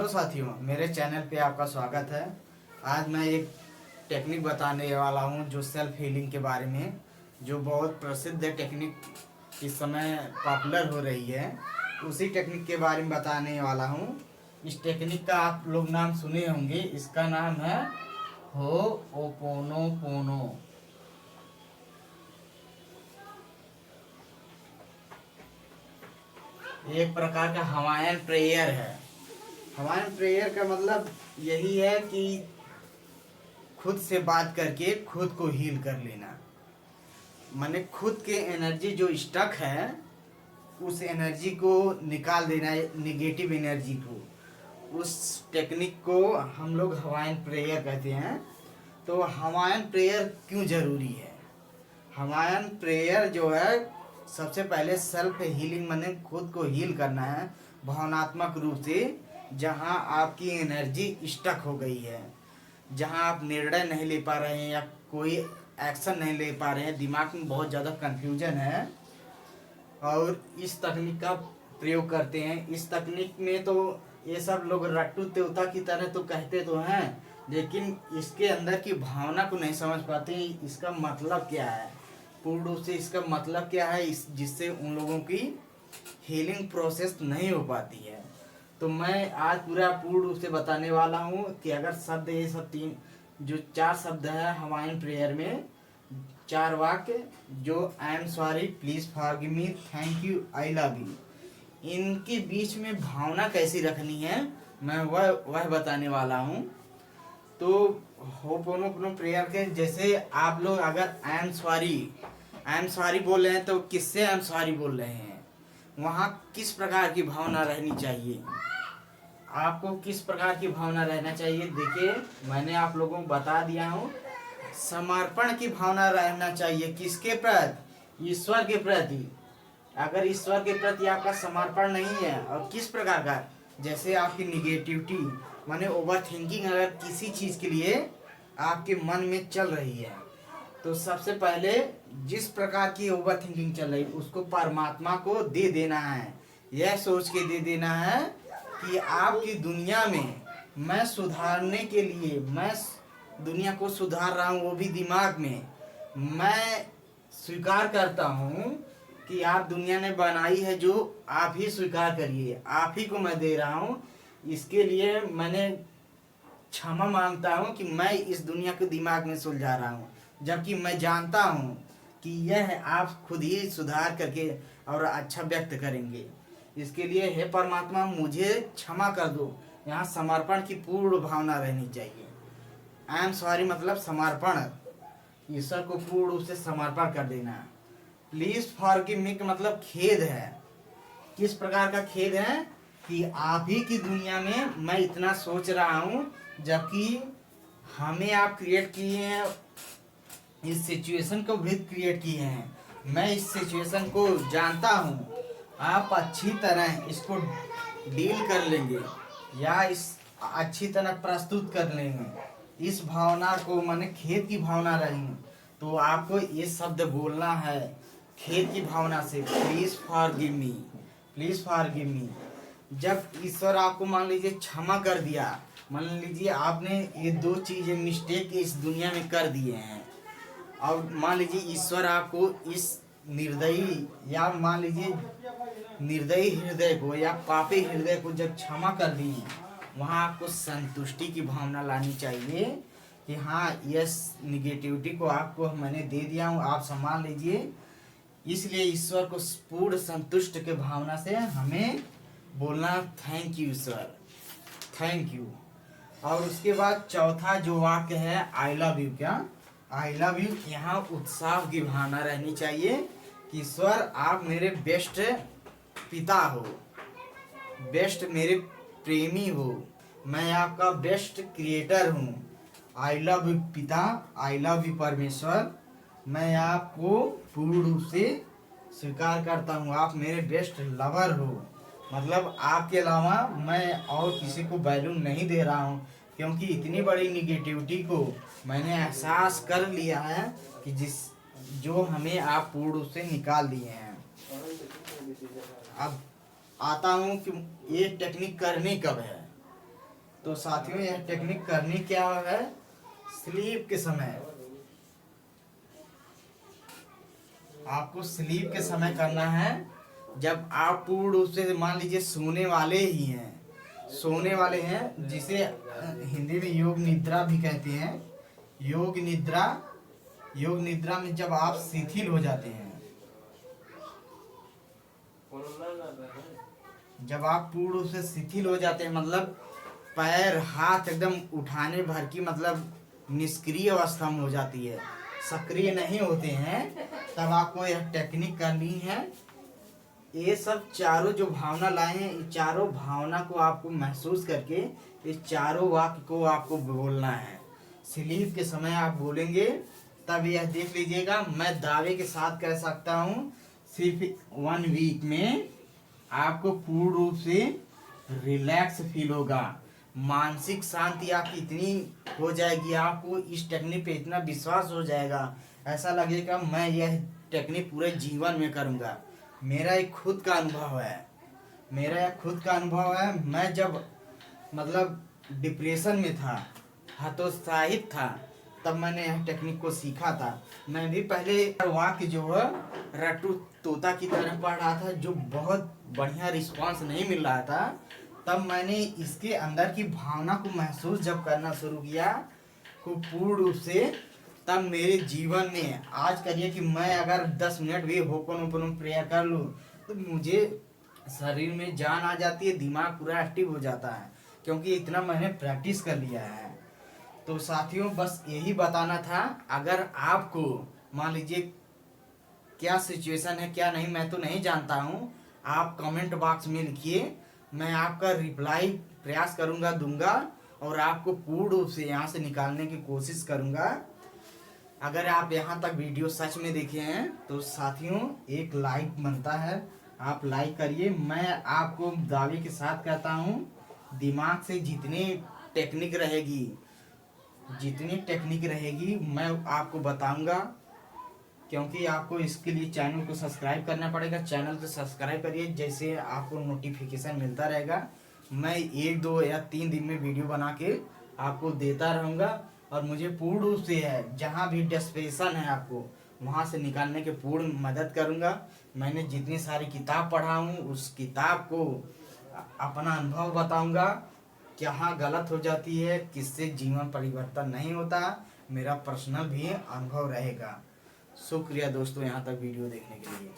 Hello साथियों, मेरे channel पे आपका स्वागत है। आज मैं एक टेक्निक बताने वाला हूँ जो सेल्फ हीलिंग के बारे में, जो बहुत प्रसिद्ध टेक्निक इस समय पॉपुलर हो रही है। उसी टेक्निक के बारे में बताने वाला हूँ। इस टेक्निक का आप लोग नाम सुने होंगे। इसका नाम है होओपोनोपोनो। एक प्रकार का हवाईयन प्रेयर है। हवाईयन प्रेयर का मतलब यही है कि खुद से बात करके खुद को हील कर लेना। माने खुद के एनर्जी जो स्टक है उस एनर्जी को निकाल देना है, निगेटिव एनर्जी को। उस टेक्निक को हम लोग हवाईयन प्रेयर कहते हैं। तो हवाईयन प्रेयर क्यों ज़रूरी है? हवाईयन प्रेयर जो है, सबसे पहले सेल्फ हीलिंग माने खुद को हील करना है भावनात्मक रूप से। जहाँ आपकी एनर्जी स्टक हो गई है, जहाँ आप निर्णय नहीं ले पा रहे हैं या कोई एक्शन नहीं ले पा रहे हैं, दिमाग में बहुत ज़्यादा कन्फ्यूजन है, और इस तकनीक का प्रयोग करते हैं। इस तकनीक में तो ये सब लोग रट्टू देवता की तरह तो कहते तो हैं, लेकिन इसके अंदर की भावना को नहीं समझ पाते। इसका मतलब क्या है, पूर्ण रूप से इसका मतलब क्या है, जिससे उन लोगों की हीलिंग प्रोसेस नहीं हो पाती है। तो मैं आज पूरा पूर्ण रूप से बताने वाला हूँ कि अगर शब्द, ये सब तीन जो चार शब्द है हवाईयन प्रेयर में, चार वाक्य, जो I am sorry, please forgive me, thank you, I love you, इनके बीच में भावना कैसी रखनी है, मैं वह बताने वाला हूँ। तो होपोनोपोनो प्रेयर के जैसे आप लोग अगर आई एम सॉरी बोल रहे हैं, तो किससे आई एम सॉरी बोल रहे हैं, वहाँ किस प्रकार की भावना रहनी चाहिए, आपको किस प्रकार की भावना रहना चाहिए। देखिए, मैंने आप लोगों को बता दिया हूँ। समर्पण की भावना रहना चाहिए। किसके प्रति? ईश्वर के प्रति। अगर ईश्वर के प्रति आपका समर्पण नहीं है, और किस प्रकार का, जैसे आपकी निगेटिविटी माने ओवर थिंकिंग अगर किसी चीज़ के लिए आपके मन में चल रही है, तो सबसे पहले जिस प्रकार की ओवर थिंकिंग चल रही है उसको परमात्मा को दे देना है। यह सोच के दे देना है कि आपकी दुनिया में मैं सुधारने के लिए, मैं दुनिया को सुधार रहा हूँ, वो भी दिमाग में। मैं स्वीकार करता हूँ कि आप दुनिया ने बनाई है, जो आप ही स्वीकार करिए, आप ही को मैं दे रहा हूँ। इसके लिए मैंने क्षमा मांगता हूँ कि मैं इस दुनिया के दिमाग में सुलझा रहा हूँ, जबकि मैं जानता हूँ कि यह आप खुद ही सुधार करके और अच्छा व्यक्त करेंगे। इसके लिए हे परमात्मा, मुझे क्षमा कर दो। यहाँ समर्पण की पूर्ण भावना रहनी चाहिए। आई एम सॉरी मतलब समर्पण, ईश्वर को पूर्ण रूप से समर्पण कर देना। प्लीज फॉरगिव मी का मतलब खेद है। किस प्रकार का खेद है कि आप ही की दुनिया में मैं इतना सोच रहा हूँ, जबकि हमें आप क्रिएट किए हैं, इस सिचुएशन को भी क्रिएट किए हैं। मैं इस सिचुएशन को जानता हूँ, आप अच्छी तरह इसको डील कर लेंगे या इस अच्छी तरह प्रस्तुत कर लेंगे। इस भावना को माने खेद की भावना रहेगी, तो आपको ये शब्द बोलना है खेद की भावना से, please forgive me, please forgive me. जब ईश्वर आपको मान लीजिए क्षमा कर दिया, मान लीजिए आपने ये दो चीजें मिस्टेक इस दुनिया में कर दिए हैं, और मान लीजिए ईश्वर आपको इस निर्दयी या मान लीजिए निर्दयी हृदय को या पापी हृदय को जब क्षमा कर दिए, वहाँ आपको संतुष्टि की भावना लानी चाहिए कि हाँ, यस, निगेटिविटी को आपको मैंने दे दिया हूँ, आप संभाल लीजिए। इसलिए ईश्वर को पूर्ण संतुष्ट के भावना से हमें बोलना, thank you Ishwar, thank you. और उसके बाद चौथा जो वाक्य है आई लव यू, क्या आई लव यू, यहाँ उत्साह की भावना रहनी चाहिए कि ईश्वर आप मेरे बेस्ट पिता हो, बेस्ट मेरे प्रेमी हो, मैं आपका बेस्ट क्रिएटर हूँ। आई लव यू पिता, आई लव यू परमेश्वर, मैं आपको पूर्ण रूप से स्वीकार करता हूँ, आप मेरे बेस्ट लवर हो। मतलब आपके अलावा मैं और किसी को वैल्यू नहीं दे रहा हूँ, क्योंकि इतनी बड़ी निगेटिविटी को मैंने एहसास कर लिया है कि जो हमें आप पूर्ण रूप से निकाल दिए हैं। अब आता हूँ कि ये टेक्निक करनी कब है। तो साथियों यह टेक्निक करनी क्या है, स्लीप के समय, आपको स्लीप के समय करना है। जब आप पूर्ण रूप से मान लीजिए सोने वाले ही हैं, सोने वाले हैं, जिसे हिंदी में योग निद्रा भी कहते हैं। योग निद्रा, योग निद्रा में जब आप शिथिल हो जाते हैं, जब आप पूर्ण रूप से शिथिल हो जाते हैं, मतलब पैर हाथ एकदम उठाने भर की मतलब निष्क्रिय अवस्था में हो जाती है, सक्रिय नहीं होते हैं, तब आपको यह टेक्निक करनी है। ये सब चारों जो भावना लाए हैं, ये चारों भावना को आपको महसूस करके ये चारों वाक्य को आपको बोलना है। स्लीप के समय आप बोलेंगे, तब यह देख लीजिएगा, मैं दावे के साथ कह सकता हूँ सिर्फ 1 वीक में आपको पूर्ण रूप से रिलैक्स फील होगा। मानसिक शांति आपकी इतनी हो जाएगी, आपको इस टेक्निक पे इतना विश्वास हो जाएगा, ऐसा लगेगा मैं यह टेक्निक पूरे जीवन में करूँगा। मेरा एक खुद का अनुभव है, मेरा एक खुद का अनुभव है। मैं जब मतलब डिप्रेशन में था, हतोत्साहित था, तब मैंने यह टेक्निक को सीखा था। मैं भी पहले वाक्य जो है रट्टू तोता की तरह पढ़ रहा था, जो बहुत बढ़िया रिस्पांस नहीं मिल रहा था। तब मैंने इसके अंदर की भावना को महसूस जब करना शुरू किया को पूर्ण रूप से, तब मेरे जीवन में आज करिए कि मैं अगर 10 मिनट भी होपोनोपोनो प्रेयर कर लूँ तो मुझे शरीर में जान आ जाती है, दिमाग पूरा एक्टिव हो जाता है, क्योंकि इतना मैंने प्रैक्टिस कर लिया है। तो साथियों बस यही बताना था। अगर आपको मान लीजिए क्या सिचुएशन है क्या नहीं मैं तो नहीं जानता हूँ, आप कमेंट बॉक्स में लिखिए, मैं आपका रिप्लाई प्रयास करूँगा, दूंगा, और आपको पूर्ण रूप से यहाँ से निकालने की कोशिश करूँगा। अगर आप यहाँ तक वीडियो सच में देखे हैं तो साथियों एक लाइक बनता है, आप लाइक करिए। मैं आपको दावे के साथ कहता हूँ, दिमाग से जितनी टेक्निक रहेगी मैं आपको बताऊंगा, क्योंकि आपको इसके लिए चैनल को सब्सक्राइब करना पड़ेगा। चैनल को सब्सक्राइब करिए, जैसे आपको नोटिफिकेशन मिलता रहेगा। मैं 1, 2 या 3 दिन में वीडियो बना के आपको देता रहूँगा, और मुझे पूर्ण रूप से है जहाँ भी डिस्प्रेशन है आपको वहाँ से निकालने के पूर्ण मदद करूँगा। मैंने जितनी सारी किताब पढ़ा हूँ उस किताब को अपना अनुभव बताऊँगा, कहाँ गलत हो जाती है, किससे जीवन परिवर्तन नहीं होता, मेरा पर्सनल भी अनुभव रहेगा। शुक्रिया दोस्तों यहाँ तक वीडियो देखने के लिए।